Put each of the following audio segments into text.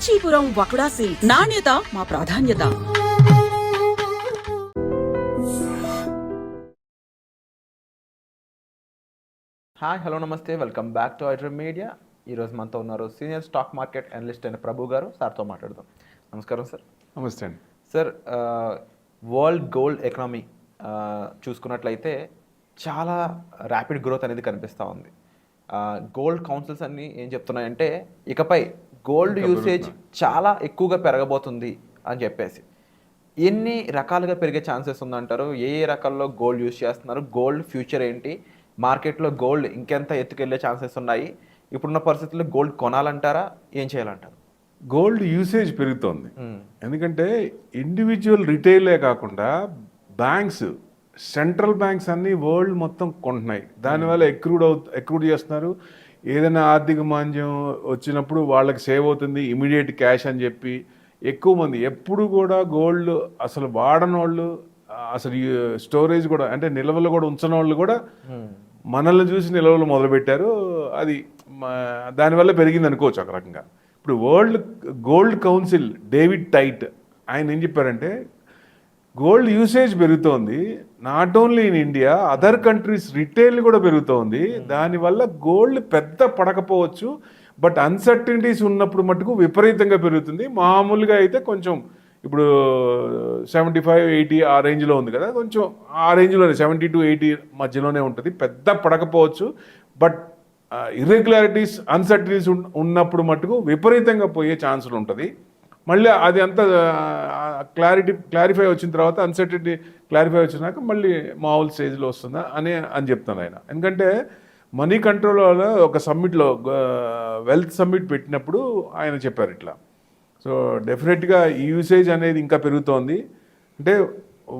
Kanchipuram వకుడా silks. నాణ్యత మా ప్రాధాన్యత. హాయ్, హలో, నమస్తే, welcome back to iDream media. ఈరోజు మనతో ఉన్నారు సీనియర్ స్టాక్ మార్కెట్ అనలిస్ట్ అయిన ప్రభు గారు. సార్తో మాట్లాడదాం. నమస్కారం సార్. నమస్తే అండి సార్, వరల్డ్ గోల్డ్ ఎకనామీ చూసుకున్నట్లయితే చాలా ర్యాపిడ్ గ్రోత్ అనేది కనిపిస్తూ ఉంది. గోల్డ్ కౌన్సిల్స్ అన్నీ ఏం చెప్తున్నాయంటే ఇకపై గోల్డ్ యూసేజ్ చాలా ఎక్కువగా పెరగబోతుంది అని చెప్పేసి. ఎన్ని రకాలుగా పెరిగే ఛాన్సెస్ ఉందంటారు? ఏ రకాల్లో గోల్డ్ యూజ్ చేస్తున్నారు? గోల్డ్ ఫ్యూచర్ ఏంటి? మార్కెట్లో గోల్డ్ ఇంకెంత ఎత్తుకెళ్లే ఛాన్సెస్ ఉన్నాయి? ఇప్పుడున్న పరిస్థితుల్లో గోల్డ్ కొనాలంటారా? ఏం చేయాలంటారు? గోల్డ్ యూసేజ్ పెరుగుతోంది. ఎందుకంటే ఇండివిజువల్ రిటైలే కాకుండా బ్యాంక్స్, సెంట్రల్ బ్యాంక్స్ అన్నీ వరల్డ్ మొత్తం కొంటున్నాయి. దానివల్ల ఎక్రూడ్ చేస్తున్నారు. ఏదైనా ఆర్థిక మాంద్యం వచ్చినప్పుడు వాళ్ళకి సేవ్ అవుతుంది, ఇమీడియట్ క్యాష్ అని చెప్పి ఎక్కువ మంది ఎప్పుడు కూడా గోల్డ్ అసలు వాడనోళ్ళు, అసలు స్టోరేజ్ కూడా అంటే నిల్వలు కూడా ఉంచని వాళ్ళు కూడా మనల్ని చూసి నిల్వలు మొదలుపెట్టారు. అది దానివల్ల పెరిగింది అనుకోవచ్చు ఒక రకంగా. ఇప్పుడు world gold council David tight ఆయన ఏం చెప్పారంటే గోల్డ్ యూసేజ్ పెరుగుతోంది, not only in India, other countries retail కూడా పెరుగుతోంది. దానివల్ల గోల్డ్ పెద్ద పడకపోవచ్చు, బట్ అన్సర్టనిటీస్ ఉన్నప్పుడు మటుకు విపరీతంగా పెరుగుతుంది. మామూలుగా అయితే కొంచెం ఇప్పుడు 75-80 ఆ రేంజ్లో ఉంది కదా, కొంచెం ఆ రేంజ్లోనే 70 to 80 మధ్యలోనే ఉంటుంది. పెద్ద పడకపోవచ్చు, బట్ ఇర్రెగ్యులారిటీస్, అన్సర్టనిటీస్ ఉన్నప్పుడు మటుకు విపరీతంగా పోయే ఛాన్సులు ఉంటుంది. మళ్ళీ అది అంతా క్లారిఫై వచ్చిన తర్వాత, అన్సర్టనిటీ క్లారిఫై వచ్చినాక మళ్ళీ మామూలు స్టేజ్లో వస్తుందా అని చెప్తాను ఆయన. ఎందుకంటే మనీ కంట్రోల్ వల్ల ఒక సమ్మిట్లో, వెల్త్ సమ్మిట్ పెట్టినప్పుడు ఆయన చెప్పారు ఇట్లా. సో డెఫినెట్గా ఈ యూసేజ్ అనేది ఇంకా పెరుగుతోంది. అంటే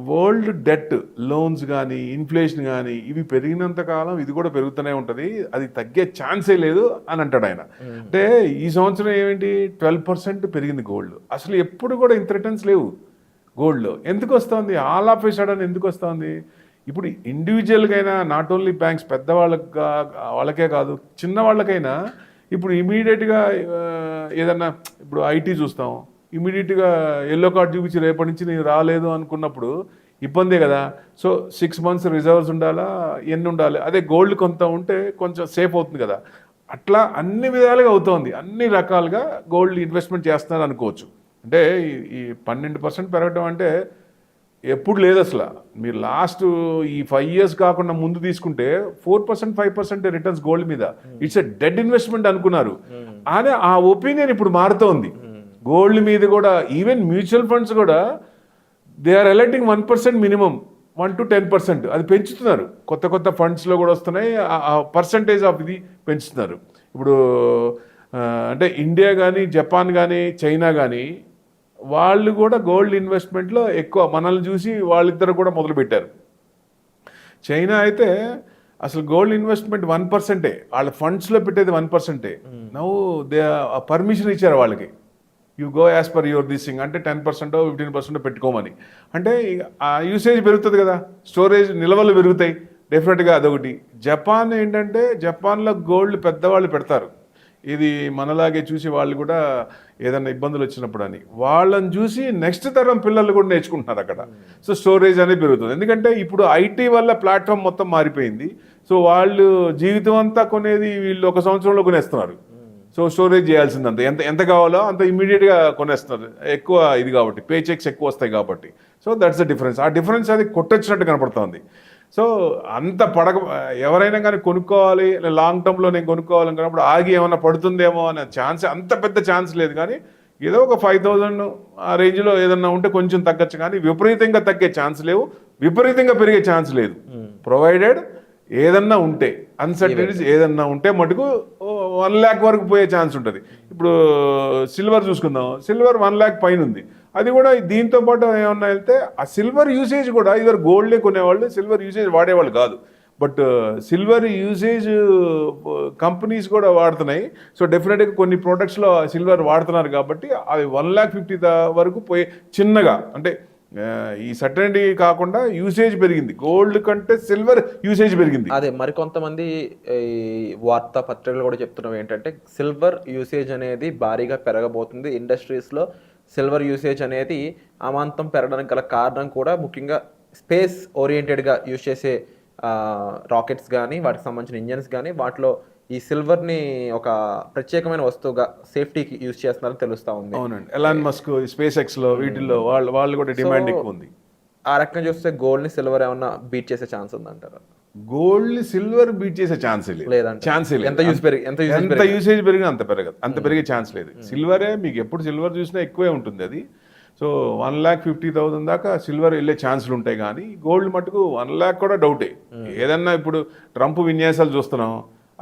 వరల్డ్ డెట్, లోన్స్ కానీ ఇన్ఫ్లేషన్ కానీ ఇవి పెరిగినంత కాలం ఇది కూడా పెరుగుతూనే ఉంటుంది, అది తగ్గే ఛాన్సే లేదు అని అంటాడు ఆయన. అంటే ఈ సంవత్సరం ఏమిటి 12% పెరిగింది గోల్డ్. అసలు ఎప్పుడు కూడా ఇంత రిటర్న్స్ లేవు గోల్డ్లో. ఎందుకు వస్తుంది? ఆల్ ఆఫ్ ఏ సడన్ ఎందుకు వస్తుంది? ఇప్పుడు ఇండివిజువల్కైనా, నాట్ ఓన్లీ బ్యాంక్స్, వాళ్ళకే కాదు, చిన్న వాళ్ళకైనా ఇప్పుడు ఇమీడియట్గా ఏదన్నా, ఇప్పుడు ఐటీ చూస్తాం, ఇమీడియట్గా ఎల్లో కార్డ్ చూపించి రేపటి నుంచి నేను రాలేదు అనుకున్నప్పుడు ఇబ్బందే కదా. సో 6 months రిజర్వ్స్ ఉండాలా, ఎన్ని ఉండాలి? అదే గోల్డ్ కొంత ఉంటే కొంచెం సేఫ్ అవుతుంది కదా. అట్లా అన్ని విధాలుగా అవుతోంది. అన్ని రకాలుగా గోల్డ్ ఇన్వెస్ట్మెంట్ చేస్తున్నారు అనుకోవచ్చు. అంటే ఈ 12% పెరగడం అంటే ఎప్పుడు లేదు అసలు. మీరు లాస్ట్ ఈ 5 years కాకుండా ముందు తీసుకుంటే 4%, 5% రిటర్న్స్ గోల్డ్ మీద. ఇట్స్ ఎ డెడ్ ఇన్వెస్ట్మెంట్ అనుకున్నారు. అనే ఆ ఒపీనియన్ ఇప్పుడు మారుతోంది గోల్డ్ మీద కూడా. ఈవెన్ మ్యూచువల్ ఫండ్స్ కూడా they are electing 1% minimum, 1 to 10%. అది పెంచుతున్నారు. కొత్త ఫండ్స్లో కూడా వస్తున్నాయి, ఆ పర్సంటేజ్ ఆఫ్ ఇది పెంచుతున్నారు. ఇప్పుడు అంటే ఇండియా కానీ, జపాన్ కానీ, చైనా కానీ వాళ్ళు కూడా గోల్డ్ ఇన్వెస్ట్మెంట్లో ఎక్కువ మనల్ని చూసి వాళ్ళిద్దరు కూడా మొదలుపెట్టారు. చైనా అయితే అసలు గోల్డ్ ఇన్వెస్ట్మెంట్ 1%, వాళ్ళ ఫండ్స్లో పెట్టేది 1%. నవ్వు పర్మిషన్ ఇచ్చారు వాళ్ళకి, you go as per your this thing, అంటే 10%, 15% పెట్టుకోమని. అంటే ఆ యూసేజ్ పెరుగుతుంది కదా, స్టోరేజ్ నిల్వలు పెరుగుతాయి డెఫినెట్గా. అదొకటి. జపాన్ ఏంటంటే జపాన్లో గోల్డ్ పెద్దవాళ్ళు పెడతారు, ఇది మనలాగే చూసి వాళ్ళు కూడా ఏదైనా ఇబ్బందులు వచ్చినప్పుడు అని వాళ్ళని చూసి నెక్స్ట్ తరం పిల్లలు కూడా నేర్చుకుంటున్నారు అక్కడ. సో స్టోరేజ్ అనేది పెరుగుతుంది. ఎందుకంటే ఇప్పుడు ఐటీ వల్ల ప్లాట్ఫామ్ మొత్తం మారిపోయింది. సో వాళ్ళు జీవితం అంతా కొనేది వీళ్ళు 1 సంవత్సరంలో కొనేస్తున్నారు. సో స్టోరేజ్ చేయాల్సిందంత ఎంత కావాలో అంత ఇమీడియట్గా కొనేస్తున్నారు, ఎక్కువ ఇది కాబట్టి, పే చెక్స్ ఎక్కువ వస్తాయి కాబట్టి. So that's the difference. ఆ డిఫరెన్స్ అది కొట్టొచ్చినట్టు కనపడుతుంది. సో అంత ఎవరైనా కానీ కొనుక్కోవాలి, లాంగ్ టర్మ్లో నేను కొనుక్కోవాలనుకున్నప్పుడు ఆగి ఏమైనా పడుతుందేమో అనే ఛాన్స్, అంత పెద్ద ఛాన్స్ లేదు. కానీ ఏదో ఒక 5,000 ఆ రేంజ్లో ఏదన్నా ఉంటే కొంచెం తగ్గచ్చు, కానీ విపరీతంగా తగ్గే ఛాన్స్ లేవు, విపరీతంగా పెరిగే ఛాన్స్ లేదు. ప్రొవైడెడ్ ఏదన్నా ఉంటే, అన్సర్టనిటీస్ ఏదన్నా ఉంటే మటుకు 1 lakh వరకు పోయే ఛాన్స్ ఉంటుంది. ఇప్పుడు సిల్వర్ చూసుకుందాం, సిల్వర్ 1 lakh పైన ఉంది. అది కూడా దీంతో పాటు ఏమన్నా వెళ్తే ఆ సిల్వర్ యూసేజ్ కూడా ఇద్దరు గోల్డే కొనేవాళ్ళు, సిల్వర్ యూసేజ్ వాడేవాళ్ళు కాదు. బట్ సిల్వర్ యూసేజ్ కంపెనీస్ కూడా వాడుతున్నాయి. సో డెఫినెట్గా కొన్ని ప్రోడక్ట్స్లో సిల్వర్ వాడుతున్నారు కాబట్టి అవి 1,50,000 వరకు పోయి చిన్నగా, అంటే ఈ సర్టనిటీ కాకుండా యూసేజ్ పెరిగింది, గోల్డ్ కంటే సిల్వర్ యూసేజ్ పెరిగింది. అదే మరికొంతమంది ఈ వార్తా పత్రికలు కూడా చెప్తున్నవి ఏంటంటే సిల్వర్ యూసేజ్ అనేది భారీగా పెరగబోతుంది ఇండస్ట్రీస్లో. సిల్వర్ యూసేజ్ అనేది అమాంతం పెరగడానికి గల కారణం కూడా ముఖ్యంగా స్పేస్ ఓరియంటెడ్గా యూజ్ చేసే రాకెట్స్ కానీ వాటికి సంబంధించిన ఇంజన్స్ కానీ వాటిలో ఈ సిల్వర్ని ఒక ప్రత్యేకమైన వస్తువుగా సేఫ్టీకి యూజ్ చేస్తున్నారని తెలుస్తూ ఉంది. అవునండి, ఎలాన్ మస్క్ స్పేస్ ఎక్స్లో వీటిల్లో వాళ్ళు కూడా డిమాండ్ ఎక్కువ ఉంది. ఆ రకంగా చూస్తే గోల్డ్ని సిల్వర్ ఏమన్నా బీట్ చేసే ఛాన్స్ ఉందంటారా? గోల్డ్ సిల్వర్ బీట్ చేసే ఛాన్సే లేదు. ఎంత యూసేజ్ పెరిగినా అంత పెరిగే ఛాన్స్ లేదు. సిల్వరే మీకు ఎప్పుడు సిల్వర్ చూసినా ఎక్కువే ఉంటుంది అది. సో 1,50,000 దాకా సిల్వర్ వెళ్ళే ఛాన్సులు ఉంటాయి, కానీ గోల్డ్ మటుకు 1 lakh కూడా డౌటే. ఏదన్నా ఇప్పుడు ట్రంప్ విన్యాసాలు చూస్తున్నాం,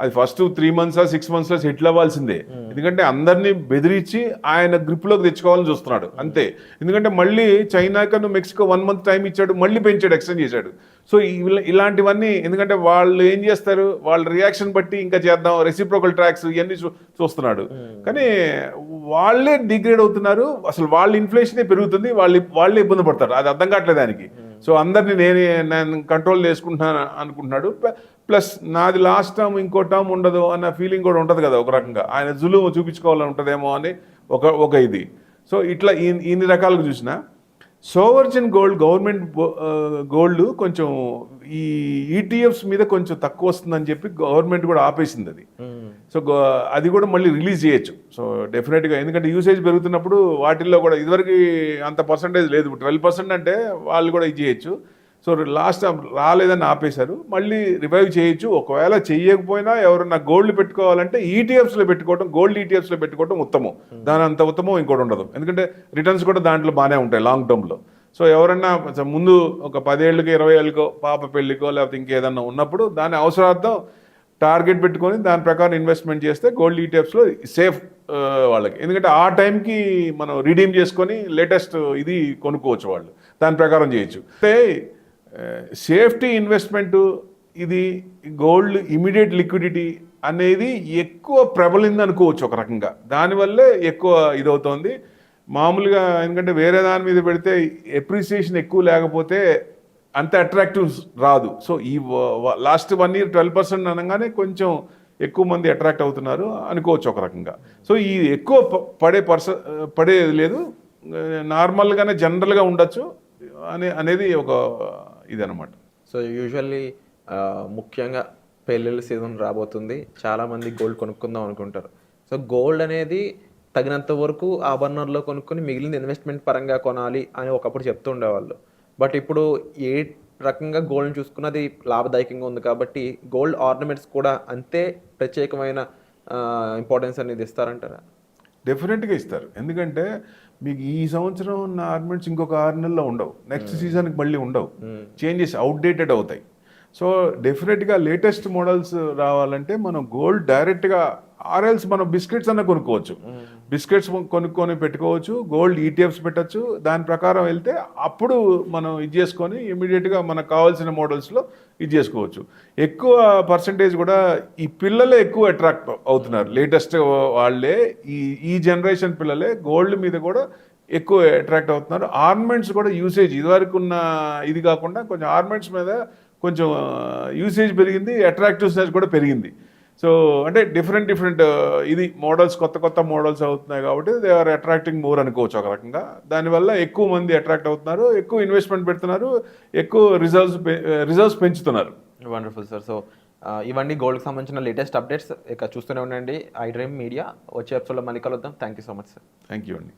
అది ఫస్ట్ 3 months 6 months సెటిల్ అవ్వాల్సిందే. ఎందుకంటే అందరినీ బెదిరించి ఆయన గ్రిప్లోకి తెచ్చుకోవాలని చూస్తున్నాడు అంతే. ఎందుకంటే మళ్ళీ చైనాకను మెక్సికో 1 month టైం ఇచ్చాడు, మళ్ళీ పెంచాడు, ఎక్స్టెండ్ చేశాడు. సో ఇలాంటివన్నీ ఎందుకంటే వాళ్ళు ఏం చేస్తారు, వాళ్ళ రియాక్షన్ బట్టి ఇంకా చేద్దాం, రెసిప్రోకల్ ట్రాక్స్ ఇవన్నీ చూస్తున్నాడు. కానీ వాళ్ళే డిగ్రేడ్ అవుతున్నారు, అసలు వాళ్ళ ఇన్ఫ్లేషనే పెరుగుతుంది, వాళ్ళే ఇబ్బంది పడతారు. అది అర్థం కావట్లేదు ఆయనకి. సో అందరినీ నేను కంట్రోల్ చేసుకుంటున్నాను అనుకుంటున్నాడు. ప్లస్ నాది లాస్ట్ టర్మ్ ఇంకో టర్మ్ ఉండదు అన్న ఫీలింగ్ కూడా ఉంటుంది కదా ఒక రకంగా. ఆయన జులుము చూపించుకోవాలని ఉంటుందేమో అని ఒక ఇది. సో ఇట్లా ఇన్ని రకాలుగా చూసినా సోవర్జిన్ గోల్డ్, గవర్నమెంట్ గోల్డ్ కొంచెం ఈ ఈటీఎఫ్స్ మీద కొంచెం తక్కువ వస్తుందని చెప్పి గవర్నమెంట్ కూడా ఆపేసింది అది. సో అది కూడా మళ్ళీ రిలీజ్ చేయొచ్చు. సో డెఫినెట్గా, ఎందుకంటే యూసేజ్ పెరుగుతున్నప్పుడు వాటిల్లో కూడా ఇదివరకు అంత పర్సంటేజ్ లేదు, 12% అంటే వాళ్ళు కూడా ఇది చేయొచ్చు. సో లాస్ట్ రాలేదని ఆపేశారు, మళ్ళీ రివైవ్ చేయొచ్చు. ఒకవేళ చేయకపోయినా ఎవరన్నా గోల్డ్ పెట్టుకోవాలంటే ఈటీఎఫ్స్లో పెట్టుకోవడం, గోల్డ్ ఈటీఎఫ్స్లో పెట్టుకోవడం ఉత్తమం. దాని అంత ఉత్తమం ఇంకోటి ఉండదు, ఎందుకంటే రిటర్న్స్ కూడా దాంట్లో బాగానే ఉంటాయి లాంగ్ టర్మ్లో. సో ఎవరన్నా ముందు ఒక 10 ఏళ్ళకో 20 ఏళ్ళకో పాప పెళ్ళికో లేకపోతే ఇంకేదన్నా ఉన్నప్పుడు దాని అవసరార్థం టార్గెట్ పెట్టుకొని దాని ప్రకారం ఇన్వెస్ట్మెంట్ చేస్తే గోల్డ్ ఈటీఎఫ్స్లో సేఫ్ వాళ్ళకి. ఎందుకంటే ఆ టైంకి మనం రిడీమ్ చేసుకొని లేటెస్ట్ ఇది కొనుక్కోవచ్చు, వాళ్ళు దాని ప్రకారం చేయొచ్చు. అంటే సేఫ్టీ ఇన్వెస్ట్మెంట్ ఇది గోల్డ్ ఇమీడియట్ లిక్విడిటీ అనేది ఎక్కువ ప్రబలింది అనుకోవచ్చు ఒక రకంగా. దానివల్లే ఎక్కువ ఇదవుతోంది మామూలుగా. ఎందుకంటే వేరే దాని మీద పెడితే ఎప్రిసియేషన్ ఎక్కువ లేకపోతే అంత అట్రాక్టివ్ రాదు. సో ఈ లాస్ట్ 1 year 12% అనగానే కొంచెం ఎక్కువ మంది అట్రాక్ట్ అవుతున్నారు అనుకోవచ్చు ఒక రకంగా. సో ఈ ఎక్కువ పడేది లేదు, నార్మల్గానే జనరల్గా ఉండొచ్చు అనేది ఒక ఇదనమాట. సో యూజువల్లీ ముఖ్యంగా పెళ్ళిళ్ళ సీజన్ రాబోతుంది, చాలామంది గోల్డ్ కొనుక్కుందాం అనుకుంటారు. సో గోల్డ్ అనేది తగినంత వరకు ఆభరణాల్లో కొనుక్కొని మిగిలిన ఇన్వెస్ట్మెంట్ పరంగా కొనాలి అని ఒకప్పుడు చెప్తూ ఉండేవాళ్ళు. బట్ ఇప్పుడు ఏ రకంగా గోల్డ్ని చూసుకున్నది లాభదాయకంగా ఉంది కాబట్టి గోల్డ్ ఆర్నమెంట్స్ కూడా అంతే ప్రత్యేకమైన ఇంపార్టెన్స్ అనేది ఇస్తారంటారా? డెఫినెట్గా ఇస్తారు. ఎందుకంటే మీకు ఈ సంవత్సరం ఉన్న ఆర్నమెంట్స్ ఇంకొక 6 నెలల్లో ఉండవు, నెక్స్ట్ సీజన్కి మళ్ళీ ఉండవు, చేంజెస్ అవుట్డేటెడ్ అవుతాయి. సో డెఫినెట్గా లేటెస్ట్ మోడల్స్ రావాలంటే మనం గోల్డ్ డైరెక్ట్గా ఆర్ఎల్స్ మనం బిస్కెట్స్ అన్న కొనుక్కోవచ్చు, బిస్కెట్స్ కొనుక్కొని పెట్టుకోవచ్చు, గోల్డ్ ఈటీఎఫ్స్ పెట్టచ్చు. దాని ప్రకారం వెళ్తే అప్పుడు మనం ఇది చేసుకొని ఇమీడియట్గా మనకు కావాల్సిన మోడల్స్లో ఇది చేసుకోవచ్చు. ఎక్కువ పర్సంటేజ్ కూడా ఈ పిల్లలే ఎక్కువ అట్రాక్ట్ అవుతున్నారు, లేటెస్ట్ వాళ్ళే ఈ జనరేషన్ పిల్లలే గోల్డ్ మీద కూడా ఎక్కువ అట్రాక్ట్ అవుతున్నారు. ఆర్నమెంట్స్ కూడా యూసేజ్ ఇదివరకు ఉన్న ఇది కాకుండా కొంచెం ఆర్నమెంట్స్ మీద కొంచెం యూసేజ్ పెరిగింది, అట్రాక్టివ్నెస్ కూడా పెరిగింది. సో అంటే డిఫరెంట్ ఇది మోడల్స్ కొత్త మోడల్స్ అవుతున్నాయి కాబట్టి దే ఆర్ అట్రాక్టింగ్ మోర్ అనుకోవచ్చు ఒక రకంగా. దానివల్ల ఎక్కువ మంది అట్రాక్ట్ అవుతున్నారు, ఎక్కువ ఇన్వెస్ట్మెంట్ పెడుతున్నారు, ఎక్కువ రిజర్వ్స్ పెంచుతున్నారు. Wonderful sir. సో ఇవన్నీ గోల్డ్కి సంబంధించిన లేటెస్ట్ అప్డేట్స్ ఇక చూస్తూనే ఉండండి ఐ డ్రీమ్ మీడియా. వచ్చే ఎపిసోడ్లో మళ్ళీ కలుద్దాం. Thank you so much sir. Thank you అండి.